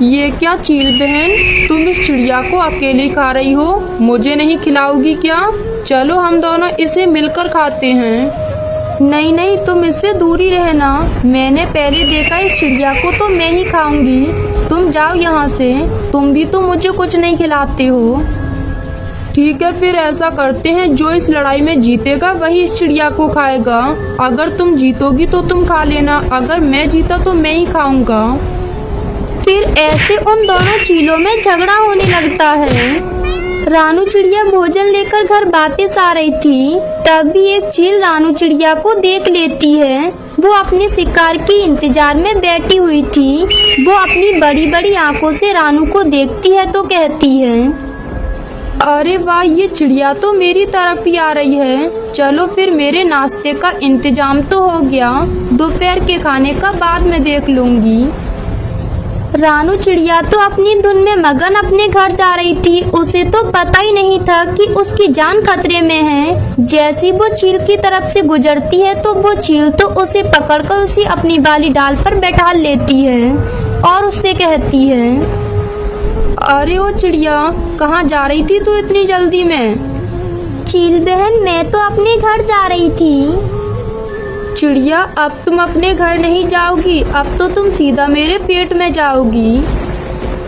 ये क्या चील बहन, तुम इस चिड़िया को अकेली खा रही हो, मुझे नहीं खिलाओगी क्या? चलो हम दोनों इसे मिलकर खाते हैं। नहीं नहीं, तुम इससे दूर ही रहना, मैंने पहले देखा इस चिड़िया को तो मैं ही खाऊंगी। तुम जाओ यहाँ से, तुम भी तो मुझे कुछ नहीं खिलाते हो। ठीक है, फिर ऐसा करते हैं, जो इस लड़ाई में जीतेगा वही इस चिड़िया को खाएगा। अगर तुम जीतोगी तो तुम खा लेना, अगर मैं जीता तो मैं ही खाऊंगा। फिर ऐसे उन दोनों चीलों में झगड़ा होने लगता है। रानू चिड़िया भोजन लेकर घर वापस आ रही थी, तभी एक चील रानू चिड़िया को देख लेती है। वो अपने शिकार के इंतजार में बैठी हुई थी। वो अपनी बड़ी बड़ी आंखों से रानू को देखती है तो कहती है, अरे वाह, ये चिड़िया तो मेरी तरफ ही आ रही है। चलो फिर मेरे नाश्ते का इंतजाम तो हो गया, दोपहर के खाने का बाद में देख लूंगी। रानू चिड़िया तो अपनी धुन में मगन अपने घर जा रही थी। उसे तो पता ही नहीं था कि उसकी जान खतरे में है। जैसी वो चील की तरफ से गुजरती है तो वो चील तो उसे पकड़कर उसे अपनी वाली डाल पर बैठा लेती है और उससे कहती है, अरे ओ चिड़िया, कहाँ जा रही थी तू इतनी जल्दी में? चील बहन, मैं तो अपने घर जा रही थी। चिड़िया, अब तुम अपने घर नहीं जाओगी, अब तो तुम सीधा मेरे पेट में जाओगी।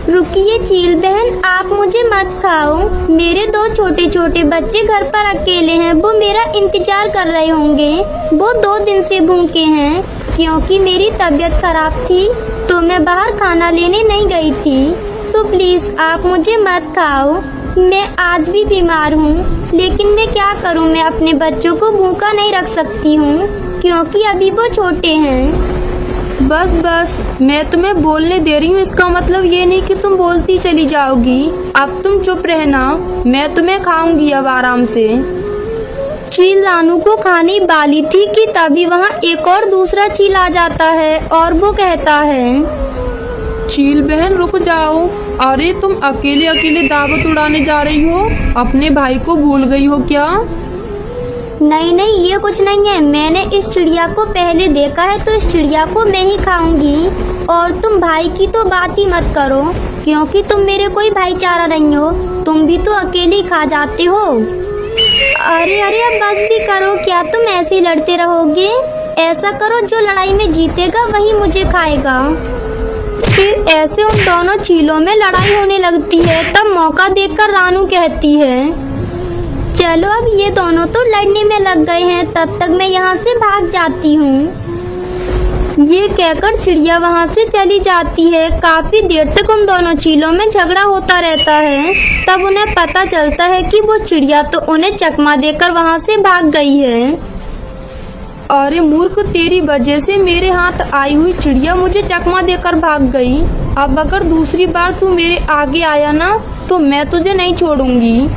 रुकिए चील बहन, आप मुझे मत खाओ। मेरे दो छोटे छोटे बच्चे घर पर अकेले हैं, वो मेरा इंतजार कर रहे होंगे। वो 2 दिन से भूखे हैं क्योंकि मेरी तबीयत खराब थी तो मैं बाहर खाना लेने नहीं गई थी। तो प्लीज आप मुझे मत खाओ। मैं आज भी बीमार हूँ, लेकिन मैं क्या करूँ, मैं अपने बच्चों को भूखा नहीं रख सकती हूँ क्योंकि अभी वो छोटे हैं। बस बस, मैं तुम्हें बोलने दे रही हूँ, इसका मतलब ये नहीं कि तुम बोलती चली जाओगी। अब तुम चुप रहना, मैं तुम्हें खाऊंगी अब आराम से। चील रानू को खाने वाली थी कि तभी वहाँ एक और दूसरा चील आ जाता है और वो कहता है, चील बहन रुक जाओ। अरे तुम अकेले अकेले दावत उड़ाने जा रही हो, अपने भाई को भूल गई हो क्या? नहीं नहीं, ये कुछ नहीं है। मैंने इस चिड़िया को पहले देखा है तो इस चिड़िया को मैं ही खाऊंगी। और तुम भाई की तो बात ही मत करो क्योंकि तुम मेरे कोई भाईचारा नहीं हो, तुम भी तो अकेले खा जाते हो। अरे अरे, अब बस भी करो, क्या तुम ऐसे ही लड़ते रहोगे? ऐसा करो, जो लड़ाई में जीतेगा वही मुझे खाएगा। फिर ऐसे उन दोनों चीलों में लड़ाई होने लगती है। तब मौका देखकर रानू कहती है, चलो अब ये दोनों तो लड़ने में लग गए हैं, तब तक मैं यहाँ से भाग जाती हूँ। ये कहकर चिड़िया वहाँ से चली जाती है। काफी देर तक उन दोनों चीलों में झगड़ा होता रहता है। तब उन्हें पता चलता है कि वो चिड़िया तो उन्हें चकमा देकर वहाँ से भाग गई है। अरे मूर्ख, तेरी वजह से मेरे हाथ आई हुई चिड़िया मुझे चकमा देकर भाग गई। अब अगर दूसरी बार तू मेरे आगे आया ना तो मैं तुझे नहीं छोड़ूंगी।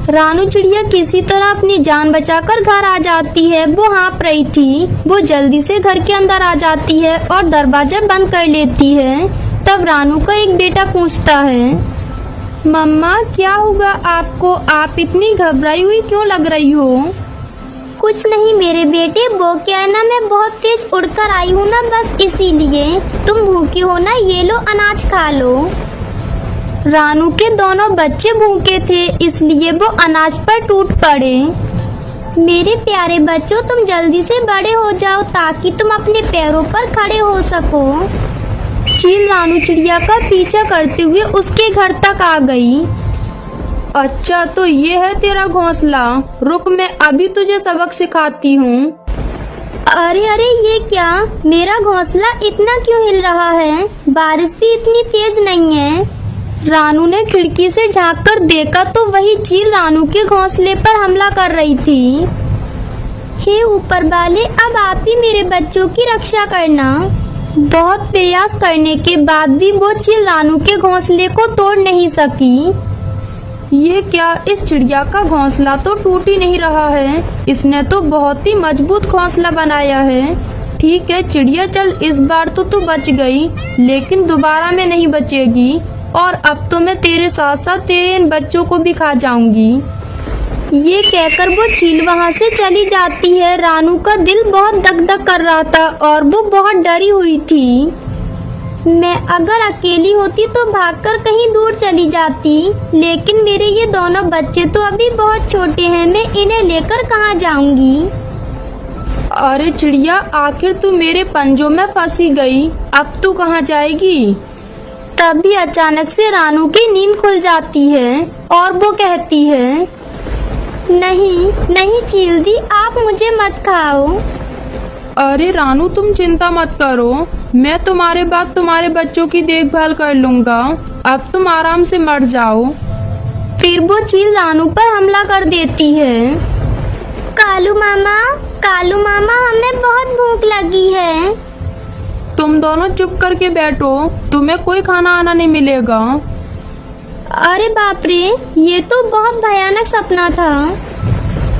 रानू चिड़िया किसी तरह अपनी जान बचाकर घर आ जाती है। वो हाँफ रही थी। वो जल्दी से घर के अंदर आ जाती है और दरवाजा बंद कर लेती है। तब रानू का एक बेटा पूछता है, मम्मा क्या हुआ आपको? आप इतनी घबराई हुई क्यों लग रही हो? कुछ नहीं मेरे बेटे, वो क्या है ना, मैं बहुत तेज उड़कर आई हूँ ना, बस इसीलिए। तुम भूखे हो ना, ये लो अनाज खा लो। रानू के दोनों बच्चे भूखे थे, इसलिए वो अनाज पर टूट पड़े। मेरे प्यारे बच्चों, तुम जल्दी से बड़े हो जाओ ताकि तुम अपने पैरों पर खड़े हो सको। चील रानू चिड़िया का पीछा करते हुए उसके घर तक आ गई। अच्छा, तो ये है तेरा घोंसला, रुक मैं अभी तुझे सबक सिखाती हूँ। अरे अरे, ये क्या, मेरा घोंसला इतना क्यों हिल रहा है? बारिश भी इतनी तेज नहीं है। रानू ने खिड़की से झांक कर देखा तो वही चील रानू के घोंसले पर हमला कर रही थी। हे ऊपर वाले, अब आप ही मेरे बच्चों की रक्षा करना। बहुत प्रयास करने के बाद भी वो चील रानू के घोंसले को तोड़ नहीं सकी। ये क्या, इस चिड़िया का घोंसला तो टूट ही नहीं रहा है। इसने तो बहुत ही मजबूत घोंसला बनाया है। ठीक है चिड़िया, चल इस बार तो तू बच गई, लेकिन दोबारा में नहीं बचेगी। और अब तो मैं तेरे साथ साथ तेरे इन बच्चों को भी खा जाऊंगी। ये कहकर वो चील वहाँ से चली जाती है। रानू का दिल बहुत धक धक कर रहा था और वो बहुत डरी हुई थी। मैं अगर अकेली होती तो भागकर कहीं दूर चली जाती, लेकिन मेरे ये दोनों बच्चे तो अभी बहुत छोटे हैं, मैं इन्हें लेकर कहाँ जाऊंगी। अरे चिड़िया, आखिर तू मेरे पंजों में फंसी गई, अब तू कहाँ जाएगी? तभी अचानक से रानू की नींद खुल जाती है और वो कहती है, नहीं नहीं चील दी, आप मुझे मत खाओ। अरे रानू, तुम चिंता मत करो, मैं तुम्हारे बाद तुम्हारे बच्चों की देखभाल कर लूँगा, अब तुम आराम से मर जाओ। फिर वो चील रानू पर हमला कर देती है। कालू मामा हमें बहुत भूख लगी है। तुम दोनों चुप करके बैठो, तुम्हें कोई खाना आना नहीं मिलेगा। अरे बाप रे, ये तो बहुत भयानक सपना था।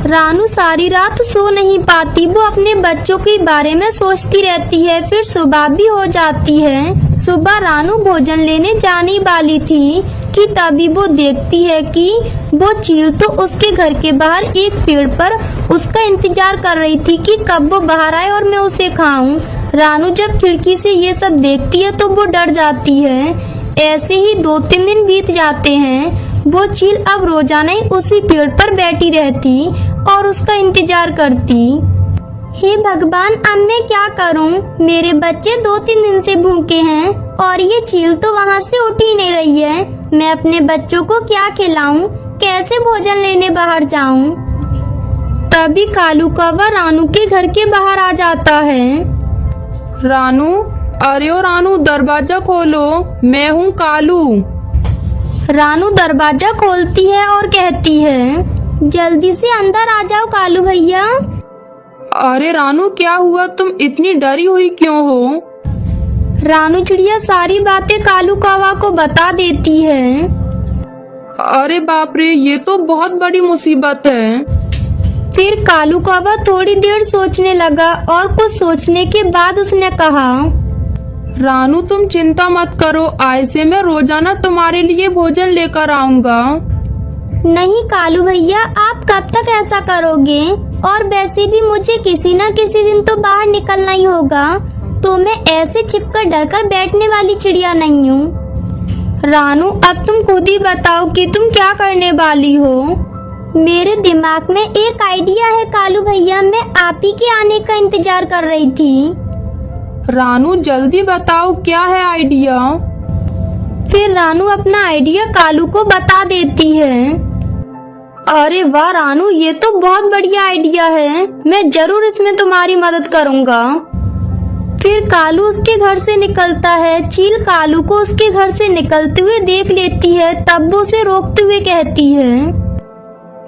रानू सारी रात सो नहीं पाती, वो अपने बच्चों के बारे में सोचती रहती है। फिर सुबह भी हो जाती है। सुबह रानू भोजन लेने जाने वाली थी कि तभी वो देखती है कि वो चील तो उसके घर के बाहर एक पेड़ पर उसका इंतजार कर रही थी कि कब वो बाहर आए और मैं उसे खाऊं। रानू जब खिड़की से ये सब देखती है तो वो डर जाती है। ऐसे ही 2-3 दिन बीत जाते हैं। वो चील अब रोजाना ही उसी पेड़ पर बैठी रहती और उसका इंतजार करती। हे भगवान, अब मैं क्या करूं? मेरे बच्चे 2-3 दिन से भूखे हैं और ये चील तो वहां से उठ ही नहीं रही है। मैं अपने बच्चों को क्या खिलाऊं? कैसे भोजन लेने बाहर जाऊं? तभी कालू कौवा रानू के घर के बाहर आ जाता है। रानू, अरे ओ रानू, दरवाजा खोलो, मैं हूँ कालू। रानू दरवाजा खोलती है और कहती है, जल्दी से अंदर आ जाओ कालू भैया। अरे रानू, क्या हुआ? तुम इतनी डरी हुई क्यों हो? रानू चिड़िया सारी बातें कालू कौवा को बता देती है। अरे बाप रे, ये तो बहुत बड़ी मुसीबत है। फिर कालू कौवा थोड़ी देर सोचने लगा और कुछ सोचने के बाद उसने कहा, रानू तुम चिंता मत करो, आज से मैं रोजाना तुम्हारे लिए भोजन लेकर आऊंगा। नहीं कालू भैया, आप कब तक ऐसा करोगे? और वैसे भी मुझे किसी न किसी दिन तो बाहर निकलना ही होगा, तो मैं ऐसे छिपकर डरकर बैठने वाली चिड़िया नहीं हूँ। रानू, अब तुम खुद ही बताओ कि तुम क्या करने वाली हो? मेरे दिमाग में एक आइडिया है कालू भैया, मैं आप ही के आने का इंतजार कर रही थी। रानू जल्दी बताओ, क्या है आइडिया? फिर रानू अपना आइडिया कालू को बता देती है। अरे वाह रानू, ये तो बहुत बढ़िया आइडिया है, मैं जरूर इसमें तुम्हारी मदद करूँगा। फिर कालू उसके घर से निकलता है। चील कालू को उसके घर से निकलते हुए देख लेती है, तब वो उसे रोकते हुए कहती है,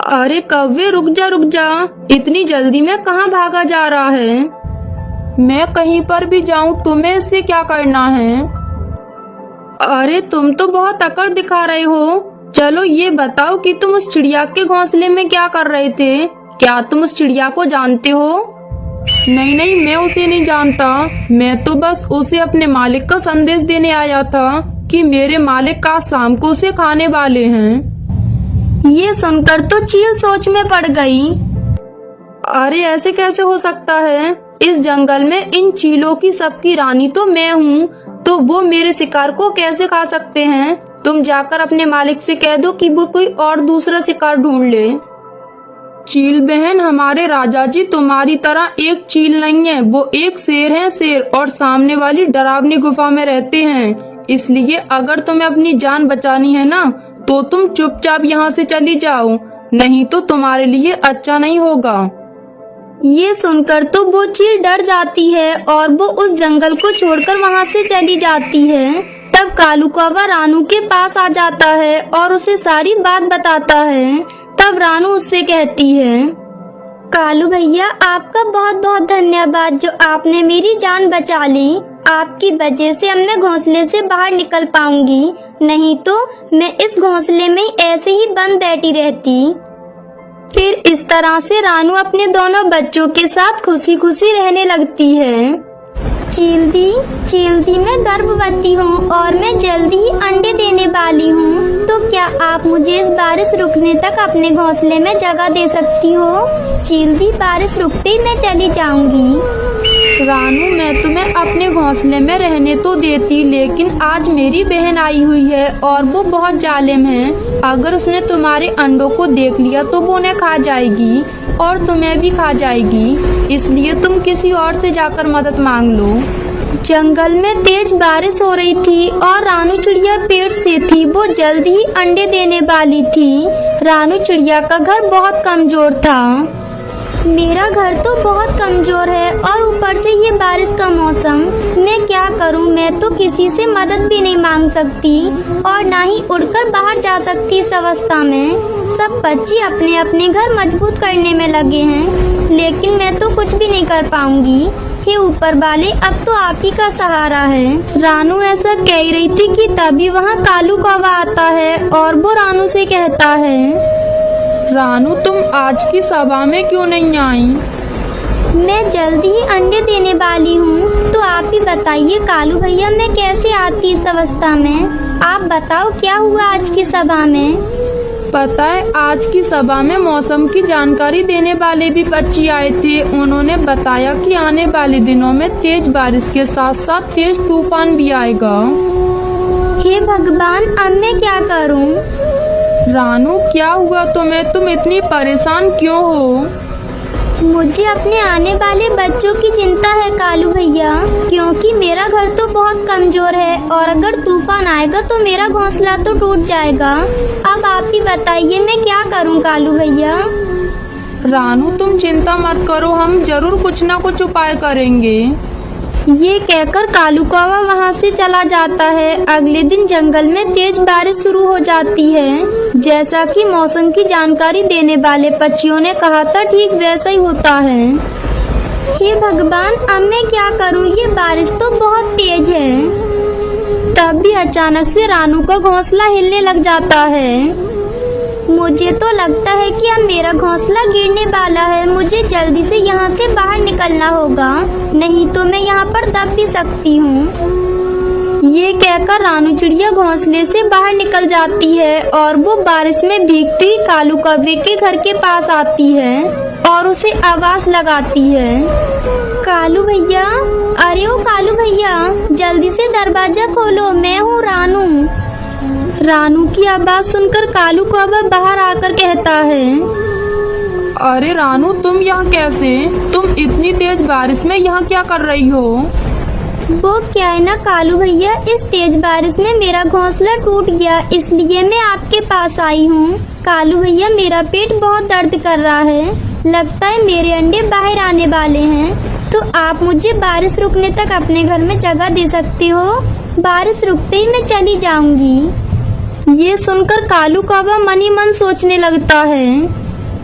अरे कौवे, रुक जा, इतनी जल्दी में कहाँ भागा जा रहा है? मैं कहीं पर भी जाऊं, तुम्हें इससे क्या करना है? अरे तुम तो बहुत अकड़ दिखा रहे हो। चलो ये बताओ कि तुम उस चिड़िया के घोंसले में क्या कर रहे थे? क्या तुम उस चिड़िया को जानते हो? नहीं, मैं उसे नहीं जानता। मैं तो बस उसे अपने मालिक का संदेश देने आया था कि मेरे मालिक आज शाम को उसे खाने वाले हैं। ये सुनकर तो चील सोच में पड़ गई। अरे ऐसे कैसे हो सकता है? इस जंगल में इन चीलों की सबकी रानी तो मैं हूँ, तो वो मेरे शिकार को कैसे खा सकते हैं? तुम जाकर अपने मालिक से कह दो कि वो कोई और दूसरा शिकार ढूंढ ले। चील बहन, हमारे राजा जी तुम्हारी तरह एक चील नहीं है, वो एक शेर है, शेर, और सामने वाली डरावनी गुफा में रहते हैं। इसलिए अगर तुम्हें अपनी जान बचानी है ना, तो तुम चुपचाप यहाँ से चली जाओ, नहीं तो तुम्हारे लिए अच्छा नहीं होगा। ये सुनकर तो वो चील डर जाती है और वो उस जंगल को छोड़कर वहाँ से चली जाती है। तब कालू कौवा रानू के पास आ जाता है और उसे सारी बात बताता है। तब रानू उससे कहती है, कालू भैया, आपका बहुत बहुत धन्यवाद जो आपने मेरी जान बचा ली। आपकी वजह से अब मैं घोंसले से बाहर निकल पाऊंगी, नहीं तो मैं इस घोंसले में ऐसे ही बंद बैठी रहती। फिर इस तरह से रानू अपने दोनों बच्चों के साथ खुशी खुशी रहने लगती है। चील दी, मैं गर्भवती हूँ और मैं जल्दी ही अंडे देने वाली हूँ, तो क्या आप मुझे इस बारिश रुकने तक अपने घोंसले में जगह दे सकती हो? चील दी, बारिश रुकते ही मैं चली जाऊंगी। रानू, मैं तुम्हें अपने घोंसले में रहने तो देती, लेकिन आज मेरी बहन आई हुई है और वो बहुत जालिम है। अगर उसने तुम्हारे अंडों को देख लिया तो वो उन्हें खा जाएगी और तुम्हें भी खा जाएगी। इसलिए तुम किसी और से जाकर मदद मांग लो। जंगल में तेज बारिश हो रही थी और रानू चिड़िया पेड़ से थी। वो जल्दी ही अंडे देने वाली थी। रानू चिड़िया का घर बहुत कमजोर था। मेरा घर तो बहुत कमजोर है और ऊपर से ये बारिश का मौसम। मैं क्या करूं? मैं तो किसी से मदद भी नहीं मांग सकती और ना ही उड़कर बाहर जा सकती इस अवस्था में। सब पक्षी अपने अपने घर मजबूत करने में लगे हैं, लेकिन मैं तो कुछ भी नहीं कर पाऊंगी। हे ऊपर वाले, अब तो आप ही का सहारा है। रानू ऐसा कह रही थी कि तभी वहाँ कालू कौवा आता है और वो रानू से कहता है, रानू, तुम आज की सभा में क्यों नहीं आई? मैं जल्दी ही अंडे देने वाली हूँ। तो आप ही बताइए कालू भैया, मैं कैसे आती इस अवस्था में? आप बताओ क्या हुआ आज की सभा में? पता है, आज की सभा में मौसम की जानकारी देने वाले भी पक्षी आए थे। उन्होंने बताया कि आने वाले दिनों में तेज बारिश के साथ साथ तेज तूफान भी आएगा। हे भगवान, अब मैं क्या करूं? रानू, क्या हुआ तुम्हें? तुम इतनी परेशान क्यों हो? मुझे अपने आने वाले बच्चों की चिंता है कालू भैया, क्योंकि मेरा घर तो बहुत कमजोर है और अगर तूफान आएगा तो मेरा घोंसला तो टूट जाएगा। अब आप ही बताइए मैं क्या करूं कालू भैया? रानू, तुम चिंता मत करो, हम जरूर कुछ ना कुछ उपाय करेंगे। ये कहकर कालू कौवा वहाँ से चला जाता है। अगले दिन जंगल में तेज बारिश शुरू हो जाती है। जैसा कि मौसम की जानकारी देने वाले पक्षियों ने कहा था, ठीक वैसा ही होता है। हे भगवान, अब मैं क्या करूँ? ये बारिश तो बहुत तेज है। तभी अचानक से रानू का घोंसला हिलने लग जाता है। मुझे तो लगता है कि अब मेरा घोंसला गिरने वाला है। मुझे जल्दी से यहाँ से बाहर निकलना होगा, नहीं तो मैं यहाँ पर दब भी सकती हूँ। ये कहकर रानू चिड़िया घोंसले से बाहर निकल जाती है और वो बारिश में भीगती हुई कालू कौवे के घर के पास आती है और उसे आवाज लगाती है, कालू भैया, अरे ओ कालू भैया, जल्दी से दरवाजा खोलो, मैं हूँ रानू। रानू की आवाज सुनकर कालू कौवा बाहर आकर कहता है, अरे रानू, तुम यहाँ कैसे? तुम इतनी तेज बारिश में यहाँ क्या कर रही हो? वो क्या है ना कालू भैया, इस तेज बारिश में मेरा घोंसला टूट गया, इसलिए मैं आपके पास आई हूँ। कालू भैया, मेरा पेट बहुत दर्द कर रहा है, लगता है मेरे अंडे बाहर आने वाले हैं। तो आप मुझे बारिश रुकने तक अपने घर में जगह दे सकते हो? बारिश रुकते ही मैं चली जाऊंगी। ये सुनकर कालू कौवा मन ही मन सोचने लगता है,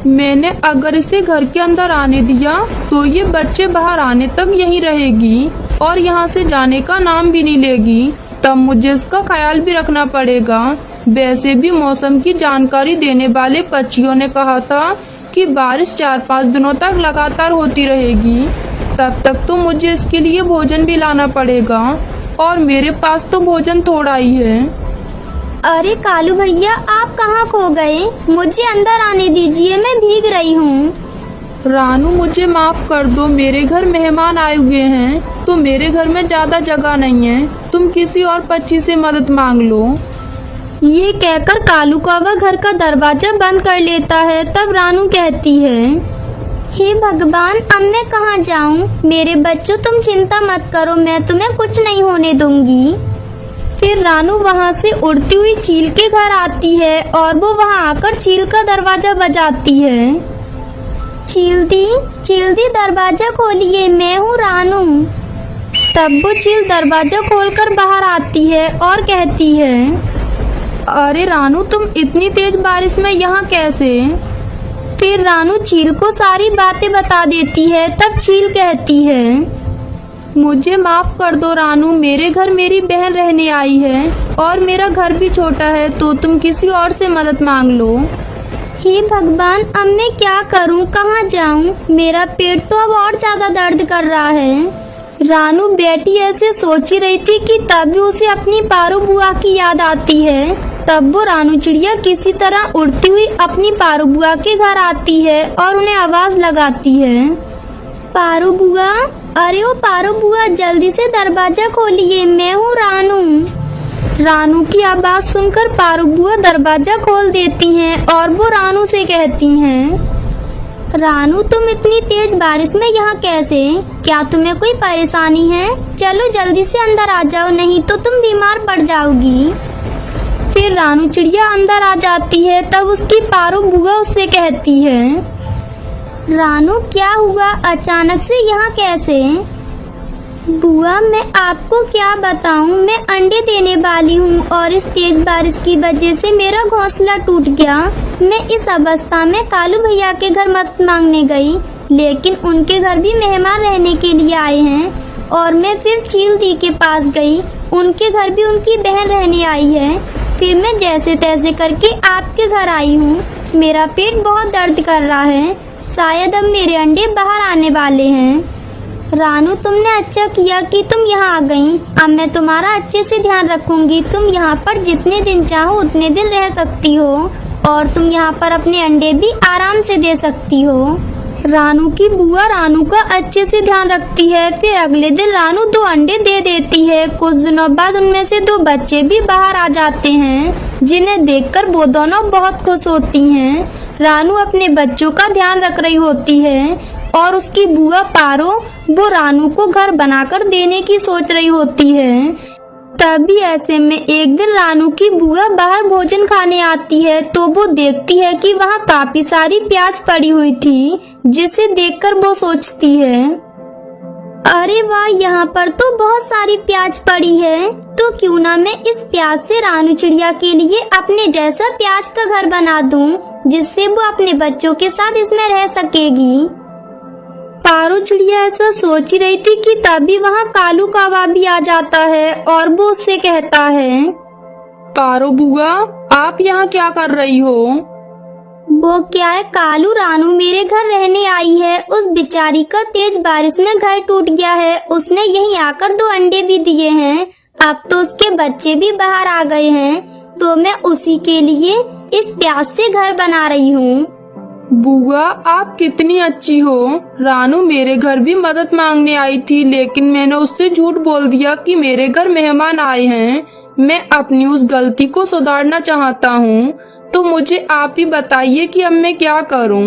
मैंने अगर इसे घर के अंदर आने दिया तो ये बच्चे बाहर आने तक यहीं रहेगी और यहाँ से जाने का नाम भी नहीं लेगी। तब मुझे इसका ख्याल भी रखना पड़ेगा। वैसे भी मौसम की जानकारी देने वाले पक्षियों ने कहा था कि बारिश 4-5 दिनों तक लगातार होती रहेगी। तब तक तो मुझे इसके लिए भोजन भी लाना पड़ेगा और मेरे पास तो भोजन थोड़ा ही है। अरे कालू भैया, आप कहाँ खो गए? मुझे अंदर आने दीजिए, मैं भीग रही हूँ। रानू, मुझे माफ कर दो, मेरे घर मेहमान आए हुए हैं तो मेरे घर में ज्यादा जगह नहीं है। तुम किसी और पक्षी से मदद मांग लो। ये कहकर कालू कौवा घर का दरवाजा बंद कर लेता है। तब रानू कहती है, हे भगवान, अब मैं कहाँ जाऊँ? मेरे बच्चों, तुम चिंता मत करो, मैं तुम्हें कुछ नहीं होने दूंगी। फिर रानू वहाँ से उड़ती हुई चील के घर आती है और वो वहाँ आकर चील का दरवाजा बजाती है, चील दी दरवाजा खोलिए, मैं हूँ रानू। तब वो चील दरवाजा खोलकर बाहर आती है और कहती है, अरे रानू, तुम इतनी तेज बारिश में यहाँ कैसे? फिर रानू चील को सारी बातें बता देती है। तब चील कहती है, मुझे माफ कर दो रानू, मेरे घर मेरी बहन रहने आई है और मेरा घर भी छोटा है, तो तुम किसी और से मदद मांग लो। हे भगवान, अब मैं क्या करूं? कहाँ जाऊं? मेरा पेट तो अब और ज्यादा दर्द कर रहा है। रानू बेटी ऐसे सोच ही रही थी कि तभी उसे अपनी पारू बुआ की याद आती है। तब वो रानू चिड़िया किसी तरह उड़ती हुई अपनी पारू बुआ के घर आती है और उन्हें आवाज लगाती है, पारू बुआ, अरे ओ पारो बुआ, जल्दी से दरवाजा खोलिए, मैं हूँ रानू। रानू की आवाज सुनकर पारो बुआ दरवाजा खोल देती हैं और वो रानू से कहती हैं, रानू, तुम इतनी तेज बारिश में यहाँ कैसे? क्या तुम्हें कोई परेशानी है? चलो जल्दी से अंदर आ जाओ, नहीं तो तुम बीमार पड़ जाओगी। फिर रानू चिड़िया अंदर आ जाती है। तब उसकी पारो बुआ उससे कहती है, रानू, क्या हुआ? अचानक से यहाँ कैसे? बुआ, मैं आपको क्या बताऊं, मैं अंडे देने वाली हूँ और इस तेज बारिश की वजह से मेरा घोंसला टूट गया। मैं इस अवस्था में कालू भैया के घर मदद मांगने गई, लेकिन उनके घर भी मेहमान रहने के लिए आए हैं। और मैं फिर चील दी के पास गई, उनके घर भी उनकी बहन रहने आई है। फिर मैं जैसे तैसे करके आपके घर आई हूँ। मेरा पेट बहुत दर्द कर रहा है, शायद अब मेरे अंडे बाहर आने वाले हैं। रानू, तुमने अच्छा किया कि तुम यहाँ आ गई। अब मैं तुम्हारा अच्छे से ध्यान रखूंगी। तुम यहाँ पर जितने दिन चाहो उतने दिन रह सकती हो और तुम यहाँ पर अपने अंडे भी आराम से दे सकती हो। रानू की बुआ रानू का अच्छे से ध्यान रखती है। फिर अगले दिन रानू 2 अंडे दे देती है। कुछ दिनों बाद उनमें से 2 बच्चे भी बाहर आ जाते हैं, जिन्हें देखकर वो दोनों बहुत खुश होती हैं। रानू अपने बच्चों का ध्यान रख रही होती है और उसकी बुआ पारो वो रानू को घर बनाकर देने की सोच रही होती है। तभी ऐसे में एक दिन रानू की बुआ बाहर भोजन खाने आती है, तो वो देखती है कि वहाँ काफी सारी प्याज पड़ी हुई थी, जिसे देखकर वो सोचती है, अरे वाह, यहाँ पर तो बहुत सारी प्याज पड़ी है। तो क्यों ना मैं इस प्याज से रानू चिड़िया के लिए अपने जैसा प्याज का घर बना दूं, जिससे वो अपने बच्चों के साथ इसमें रह सकेगी। पारो चिड़िया ऐसा सोच ही रही थी कि तभी वहाँ कालू कौवा भी आ जाता है और वो उससे कहता है, पारो बुआ, आप यहाँ क्या कर रही हो? वो क्या है कालू, रानू मेरे घर रहने आई है। उस बेचारी का तेज बारिश में घर टूट गया है। उसने यहीं आकर 2 अंडे भी दिए हैं। अब तो उसके बच्चे भी बाहर आ गए हैं, तो मैं उसी के लिए इस प्याज से घर बना रही हूँ। बुआ, आप कितनी अच्छी हो। रानू मेरे घर भी मदद मांगने आई थी, लेकिन मैंने उससे झूठ बोल दिया कि मेरे घर मेहमान आए हैं। मैं अपनी उस गलती को सुधारना चाहता हूँ, तो मुझे आप ही बताइए कि अब मैं क्या करूँ?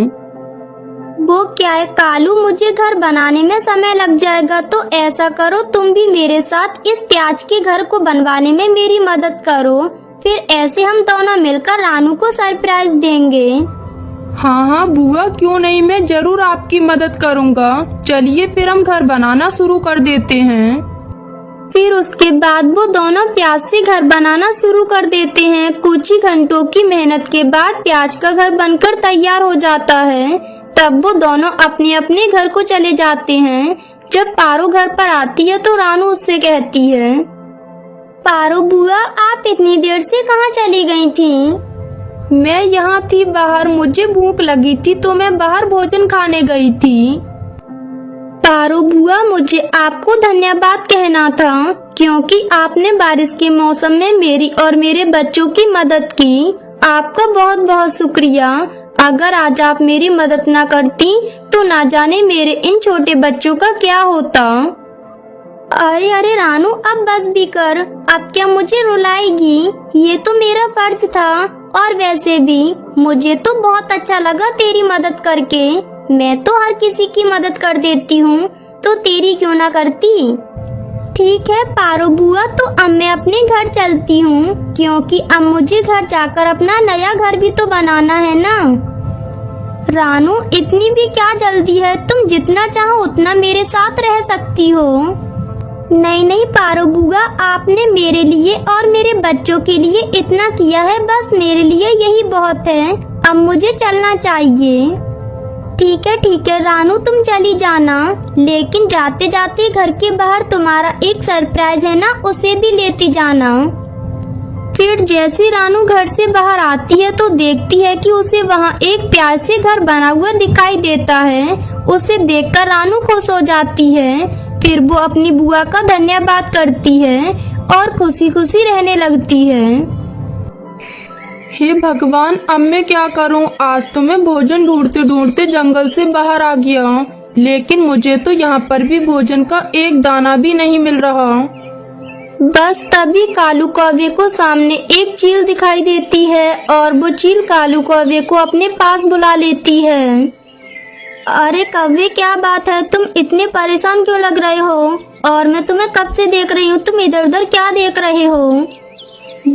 वो क्या है कालू, मुझे घर बनाने में समय लग जाएगा, तो ऐसा करो तुम भी मेरे साथ इस प्याज के घर को बनवाने में मेरी मदद करो। फिर ऐसे हम दोनों मिलकर रानू को सरप्राइज देंगे। हाँ हाँ बुआ, क्यों नहीं, मैं जरूर आपकी मदद करूँगा। चलिए फिर हम घर बनाना शुरू कर देते हैं। फिर उसके बाद वो दोनों प्याज से घर बनाना शुरू कर देते हैं। कुछ ही घंटों की मेहनत के बाद प्याज का घर बनकर तैयार हो जाता है। तब वो दोनों अपने अपने घर को चले जाते हैं। जब पारो घर पर आती है तो रानू उससे कहती है, पारो बुआ, आप इतनी देर से कहाँ चली गई थी? मैं यहाँ थी बाहर, मुझे भूख लगी थी तो मैं बाहर भोजन खाने गई थी। पारो बुआ, मुझे आपको धन्यवाद कहना था, क्योंकि आपने बारिश के मौसम में मेरी और मेरे बच्चों की मदद की। आपका बहुत बहुत शुक्रिया। अगर आज आप मेरी मदद न करती तो ना जाने मेरे इन छोटे बच्चों का क्या होता। अरे अरे रानू, अब बस भी कर। अब क्या मुझे रुलाएगी? ये तो मेरा फर्ज था। और वैसे भी मुझे तो बहुत अच्छा लगा तेरी मदद करके। मैं तो हर किसी की मदद कर देती हूँ, तो तेरी क्यों ना करती? ठीक है पारो बुआ, तो अब मैं अपने घर चलती हूँ, क्योंकि अब मुझे घर जाकर अपना नया घर भी तो बनाना है ना। रानू, इतनी भी क्या जल्दी है? तुम जितना चाहो उतना मेरे साथ रह सकती हो। नहीं नहीं पारो बुआ, आपने मेरे लिए और मेरे बच्चों के लिए इतना किया है, बस मेरे लिए यही बहुत है। अब मुझे चलना चाहिए। ठीक है रानू, तुम चली जाना, लेकिन जाते जाते घर के बाहर तुम्हारा एक सरप्राइज है ना, उसे भी लेती जाना। फिर जैसे रानू घर से बाहर आती है तो देखती है कि उसे वहाँ एक प्याज से घर बना हुआ दिखाई देता है। उसे देखकर रानू खुश हो जाती है। फिर वो अपनी बुआ का धन्यवाद करती है और खुशी खुशी रहने लगती है। हे भगवान, अब मैं क्या करूं? आज तो मैं भोजन ढूंढते ढूंढते जंगल से बाहर आ गया। लेकिन मुझे तो यहाँ पर भी भोजन का एक दाना भी नहीं मिल रहा। बस तभी कालू कौवे को सामने एक चील दिखाई देती है और वो चील कालू कौवे को अपने पास बुला लेती है। अरे कौवे, क्या बात है, तुम इतने परेशान क्यों लग रहे हो? और मैं तुम्हें कब से देख रही हूँ, तुम इधर उधर क्या देख रहे हो?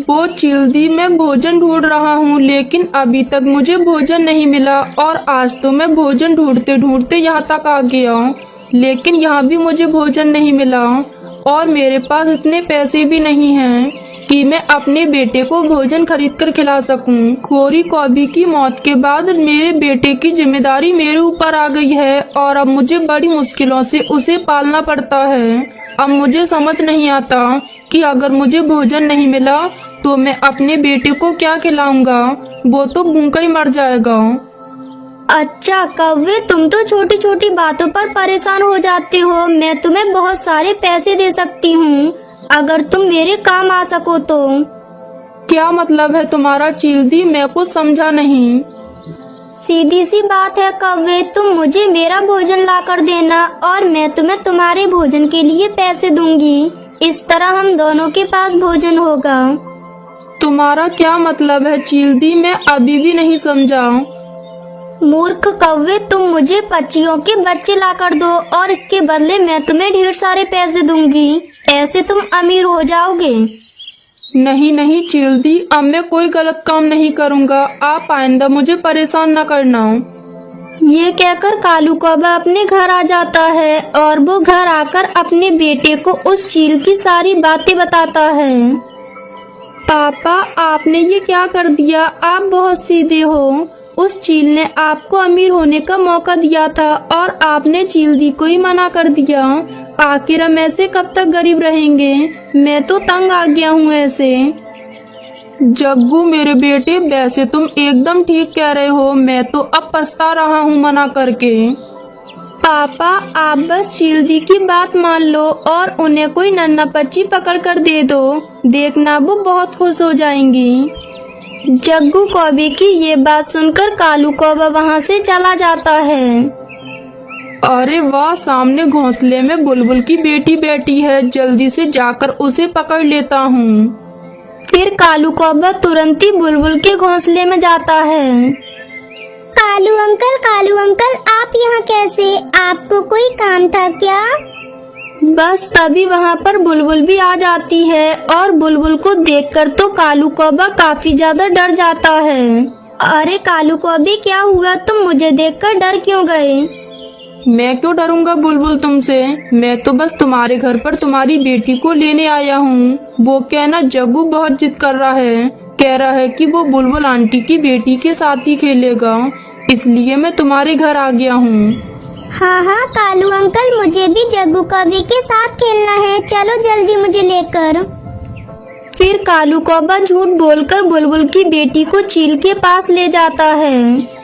वो चील दी, मैं भोजन ढूंढ रहा हूँ, लेकिन अभी तक मुझे भोजन नहीं मिला और आज तो मैं भोजन ढूंढते ढूंढते यहाँ तक आ गया, लेकिन यहाँ भी मुझे भोजन नहीं मिला और मेरे पास इतने पैसे भी नहीं हैं कि मैं अपने बेटे को भोजन खरीद कर खिला सकूं। खोरी कौवी की मौत के बाद मेरे बेटे की जिम्मेदारी मेरे ऊपर आ गई है और अब मुझे बड़ी मुश्किलों से उसे पालना पड़ता है। अब मुझे समझ नहीं आता कि अगर मुझे भोजन नहीं मिला तो मैं अपने बेटे को क्या खिलाऊंगा, वो तो भूखा ही मर जाएगा। अच्छा कौवे, तुम तो छोटी छोटी बातों पर परेशान हो जाते हो। मैं तुम्हें बहुत सारे पैसे दे सकती हूँ अगर तुम मेरे काम आ सको तो। क्या मतलब है तुम्हारा चील दी, मैं कुछ समझा नहीं। सीधी सी बात है कौवे, तुम मुझे मेरा भोजन ला कर देना और मैं तुम्हें तुम्हारे भोजन के लिए पैसे दूंगी। इस तरह हम दोनों के पास भोजन होगा। तुम्हारा क्या मतलब है चील दी, मैं अभी भी नहीं समझा। मूर्ख कौवे, तुम मुझे पक्षियों के बच्चे ला कर दो और इसके बदले मैं तुम्हें ढेर सारे पैसे दूंगी। ऐसे तुम अमीर हो जाओगे। नहीं नहीं चील दी, अब मैं कोई गलत काम नहीं करूँगा, आप आइंदा मुझे परेशान न करना। ये कहकर कालू कौवा अपने घर आ जाता है और वो घर आकर अपने बेटे को उस चील की सारी बातें बताता है। पापा, आपने ये क्या कर दिया, आप बहुत सीधे हो। उस चील ने आपको अमीर होने का मौका दिया था और आपने चील दी को ही मना कर दिया। आखिर हम ऐसे कब तक गरीब रहेंगे? मैं तो तंग आ गया हूँ ऐसे। जग्गू मेरे बेटे, वैसे तुम एकदम ठीक कह रहे हो, मैं तो अब पछता रहा हूँ मना करके। पापा, आप बस चील दी की बात मान लो और उन्हें कोई नन्हा पक्षी पकड़ कर दे दो, देखना वो बहुत खुश हो जाएंगी। जग्गू कौवे की ये बात सुनकर कालू कौवा वहाँ से चला जाता है। अरे वाह, सामने घोंसले में बुलबुल की बेटी बैठी है, जल्दी से जाकर उसे पकड़ लेता हूँ। फिर कालू कौवा तुरंत ही बुलबुल के घोंसले में जाता है। कालू अंकल, आप यहाँ कैसे? आपको कोई काम था क्या? बस तभी वहाँ पर बुलबुल भी आ जाती है और बुलबुल को देखकर तो कालू कौवा काफी ज्यादा डर जाता है। अरे कालू कौवे, क्या हुआ? तुम मुझे देखकर डर क्यों गए? मैं क्यों डरूंगा बुलबुल तुमसे, मैं तो बस तुम्हारे घर पर तुम्हारी बेटी को लेने आया हूँ। वो क्या ना, जग्गू बहुत जिद कर रहा है, कह रहा है कि वो बुलबुल आंटी की बेटी के साथ ही खेलेगा, इसलिए मैं तुम्हारे घर आ गया हूँ। हाँ कालू अंकल, मुझे भी जग्गू कौवे के साथ खेलना है, चलो जल्दी मुझे लेकर। फिर कालू कौवा झूठ बोलकर बुलबुल की बेटी को चील के पास ले जाता है।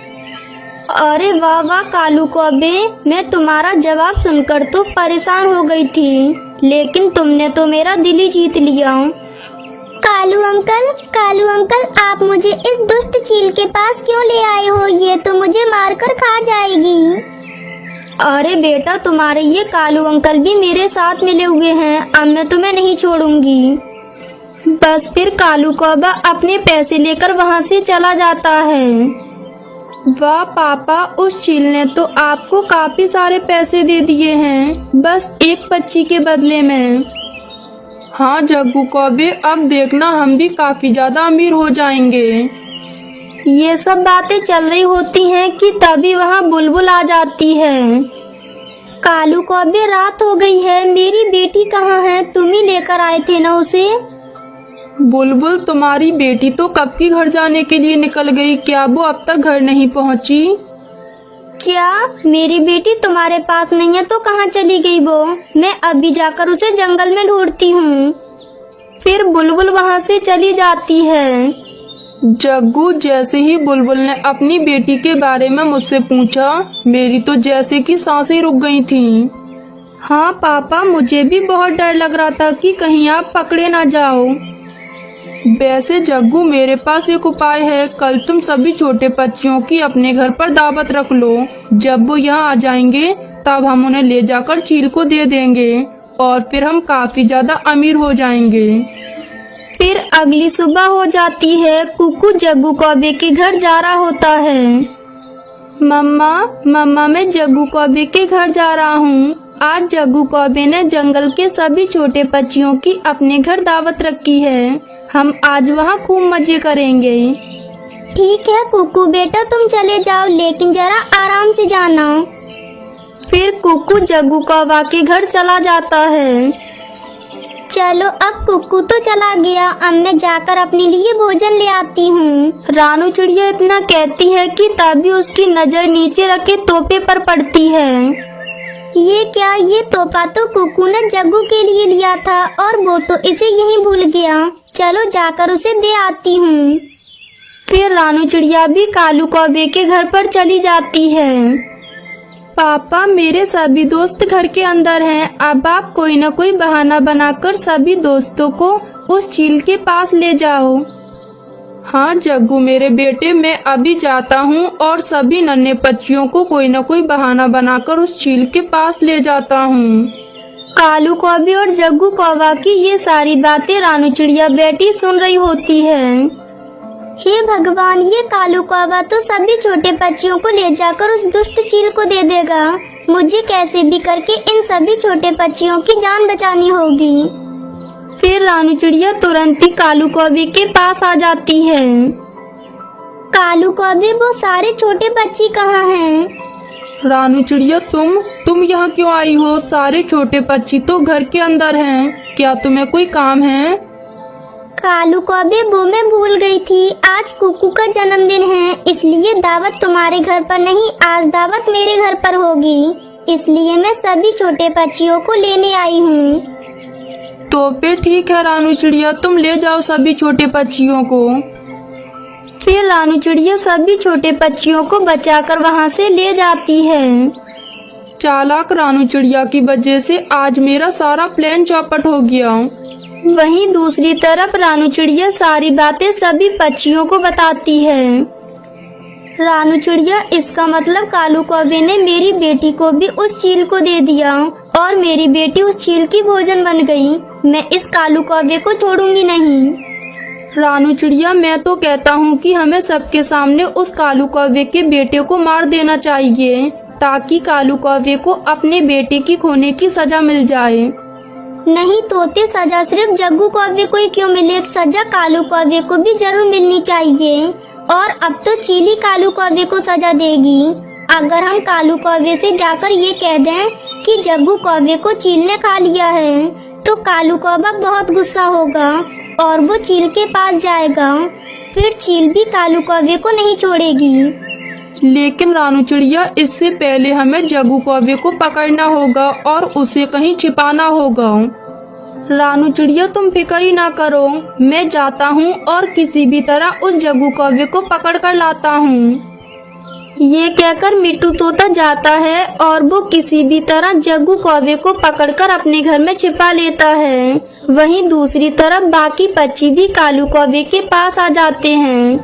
अरे वाह वाह कालू कौवे, मैं तुम्हारा जवाब सुनकर तो परेशान हो गई थी, लेकिन तुमने तो मेरा दिल ही जीत लिया। कालू अंकल, आप मुझे इस दुष्ट चील के पास क्यों ले आए हो? ये तो मुझे मारकर खा जाएगी। अरे बेटा, तुम्हारे ये कालू अंकल भी मेरे साथ मिले हुए हैं, अब मैं तुम्हें नहीं छोड़ूंगी। बस फिर कालू कौवा अपने पैसे लेकर वहाँ से चला जाता है। वाह पापा, उस चील ने तो आपको काफी सारे पैसे दे दिए हैं, बस एक पक्षी के बदले में। हाँ जग्गू कौवे, अब देखना हम भी काफी ज्यादा अमीर हो जाएंगे। ये सब बातें चल रही होती हैं कि तभी वहाँ बुलबुल आ जाती है। कालू कौवे, रात हो गई है, मेरी बेटी कहाँ है? तुम ही लेकर आए थे ना उसे? बुलबुल, तुम्हारी बेटी तो कब की घर जाने के लिए निकल गई, क्या वो अब तक घर नहीं पहुँची? क्या मेरी बेटी तुम्हारे पास नहीं है तो कहाँ चली गई वो? मैं अभी जाकर उसे जंगल में ढूंढती हूँ। फिर बुलबुल वहाँ से चली जाती है। जग्गू, जैसे ही बुलबुल ने अपनी बेटी के बारे में मुझसे पूछा, मेरी तो जैसे कि सांसें रुक गई थीं। हाँ पापा, मुझे भी बहुत डर लग रहा था कि कहीं आप पकड़े ना जाओ। वैसे जग्गू, मेरे पास एक उपाय है, कल तुम सभी छोटे पक्षियों की अपने घर पर दावत रख लो। जब वो यहाँ आ जाएंगे तब हम उन्हें ले जाकर चील को दे देंगे और फिर हम काफी ज्यादा अमीर हो जाएंगे। फिर अगली सुबह हो जाती है। कुकू जग्गू कौवे के घर जा रहा होता है। मम्मा मैं जग्गू कौवे के घर जा रहा हूँ। आज जग्गू कौवे ने जंगल के सभी छोटे पक्षियों की अपने घर दावत रखी है। हम आज वहाँ खूब मजे करेंगे। ठीक है कुकू बेटा, तुम चले जाओ, लेकिन जरा आराम से जाना। फिर कुकू जग्गू कौवा के घर चला जाता है। चलो अब कुकू तो चला गया, अब मैं जाकर अपने लिए भोजन ले आती हूँ। रानू चिड़िया इतना कहती है कि तभी उसकी नजर नीचे रखे तोते पर पड़ती है। ये क्या, ये तोहफा तो कुकू ने जग्गू के लिए लिया था और वो तो इसे यहीं भूल गया। चलो जाकर उसे दे आती हूँ। फिर रानू चिड़िया भी कालू कौवे के घर पर चली जाती है। पापा मेरे सभी दोस्त घर के अंदर हैं। अब आप कोई न कोई बहाना बनाकर सभी दोस्तों को उस चील के पास ले जाओ। हाँ जग्गू मेरे बेटे, मैं अभी जाता हूँ और सभी नन्हे पक्षियों को कोई न कोई बहाना बनाकर उस चील के पास ले जाता हूँ। कालू कौवे और जग्गू कौवा की ये सारी बातें रानू चिड़िया बेटी सुन रही होती है। हे भगवान, ये कालू कौवा तो सभी छोटे पक्षियों को ले जाकर उस दुष्ट चील को दे देगा। मुझे कैसे भी करके इन सभी छोटे पक्षियों की जान बचानी होगी। फिर रानू चिड़िया तुरंत ही कालू कौवे के पास आ जाती है। कालू कौवे, वो सारे छोटे पक्षी कहाँ हैं? रानू चिड़िया तुम यहाँ क्यों आई हो? सारे छोटे पक्षी तो घर के अंदर हैं। क्या तुम्हें कोई काम है? कालू कौवे, वो मैं भूल गई थी। आज कुकू का जन्मदिन है, इसलिए दावत तुम्हारे घर पर नहीं, आज दावत मेरे घर पर होगी। इसलिए मैं सभी छोटे पक्षियों को लेने आई हूँ। तो फिर ठीक है रानू चिड़िया, तुम ले जाओ सभी छोटे पक्षियों को। फिर रानू चिड़िया सभी छोटे पक्षियों को बचाकर वहाँ से ले जाती है। चालाक रानू चिड़िया की वजह से आज मेरा सारा प्लान चौपट हो गया। वहीं दूसरी तरफ रानू चिड़िया सारी बातें सभी पक्षियों को बताती है। रानू चिड़िया, इसका मतलब कालू कौवे ने मेरी बेटी को भी उस चील को दे दिया और मेरी बेटी उस चील की भोजन बन गई। मैं इस कालू कौवे को छोड़ूंगी नहीं। रानू चिड़िया, मैं तो कहता हूँ कि हमें सबके सामने उस कालू कौवे के बेटे को मार देना चाहिए, ताकि कालू कौवे को अपने बेटे की खोने की सजा मिल जाए। नहीं तोते, सजा सिर्फ जग्गू कौवे को ही क्यों मिले, सजा कालू कौवे को भी जरूर मिलनी चाहिए। और अब तो चीली कालू कौवे को सजा देगी। अगर हम कालू कौवे से जाकर ये कह दें कि जग्गू कौवे को चील ने खा लिया है, तो कालू कौवा बहुत गुस्सा होगा और वो चील के पास जाएगा। फिर चील भी कालू कौवे को नहीं छोड़ेगी। लेकिन रानू चिड़िया, इससे पहले हमें जग्गू कौवे को पकड़ना होगा और उसे कहीं छिपाना होगा। रानू चिड़िया, तुम फिक्र ही ना करो, मैं जाता हूँ और किसी भी तरह उस जग्गू कौवे को पकड़ कर लाता हूँ। ये कहकर मिट्टू तोता जाता है और वो किसी भी तरह जग्गू कौवे को पकड़कर अपने घर में छिपा लेता है। वहीं दूसरी तरफ बाकी पक्षी भी कालू कौवे के पास आ जाते हैं।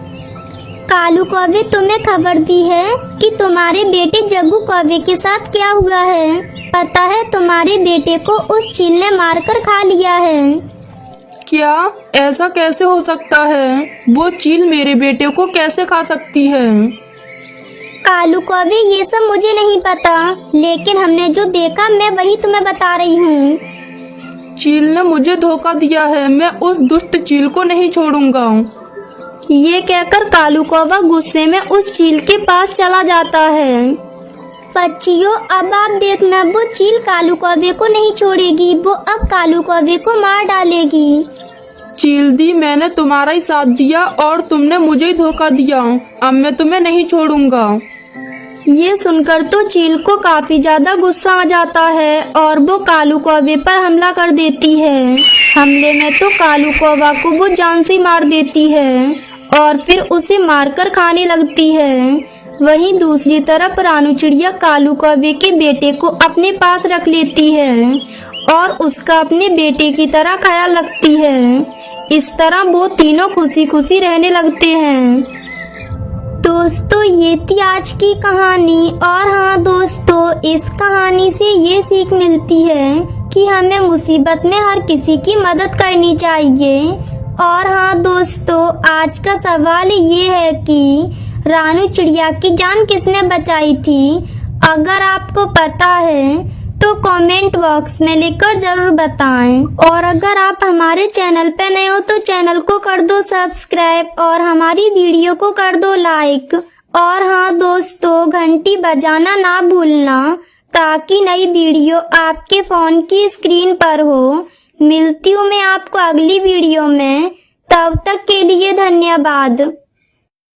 कालू कौवे, तुम्हें खबर दी है कि तुम्हारे बेटे जग्गू कौवे के साथ क्या हुआ है? पता है, तुम्हारे बेटे को उस चील ने मारकर खा लिया है। क्या? ऐसा कैसे हो सकता है? वो चील मेरे बेटे को कैसे खा सकती है? कालू कौवे, ये सब मुझे नहीं पता, लेकिन हमने जो देखा मैं वही तुम्हें बता रही हूँ। चील ने मुझे धोखा दिया है, मैं उस दुष्ट चील को नहीं छोड़ूंगा। ये कहकर कालू कौवा गुस्से में उस चील के पास चला जाता है। पक्षियों, अब आप देखना, वो चील कालू कौवे को नहीं छोड़ेगी, वो अब कालू कौवे को मार डालेगी। चील दी, मैंने तुम्हारा ही साथ दिया और तुमने मुझे ही धोखा दिया। अब मैं तुम्हें नहीं छोड़ूंगा। ये सुनकर तो चील को काफी ज्यादा गुस्सा आ जाता है और वो कालू कौवे पर हमला कर देती है। हमले में तो कालू कौवा को वो जान से मार देती है और फिर उसे मारकर खाने लगती है। वहीं दूसरी तरफ रानू चिड़िया कालू कौवे के बेटे को अपने पास रख लेती है और उसका अपने बेटे की तरह ख्याल रखती है। इस तरह वो तीनों खुशी खुशी रहने लगते हैं। तो दोस्तों ये थी आज की कहानी। और हाँ दोस्तों, इस कहानी से ये सीख मिलती है कि हमें मुसीबत में हर किसी की मदद करनी चाहिए। और हाँ दोस्तों, आज का सवाल ये है कि रानू चिड़िया की जान किसने बचाई थी? अगर आपको पता है तो कमेंट बॉक्स में लिखकर जरूर बताएं। और अगर आप हमारे चैनल पे नए हो तो चैनल को कर दो सब्सक्राइब और हमारी वीडियो को कर दो लाइक। और हाँ दोस्तों, घंटी बजाना ना भूलना ताकि नई वीडियो आपके फोन की स्क्रीन पर हो। मिलती हूँ मैं आपको अगली वीडियो में, तब तक के लिए धन्यवाद।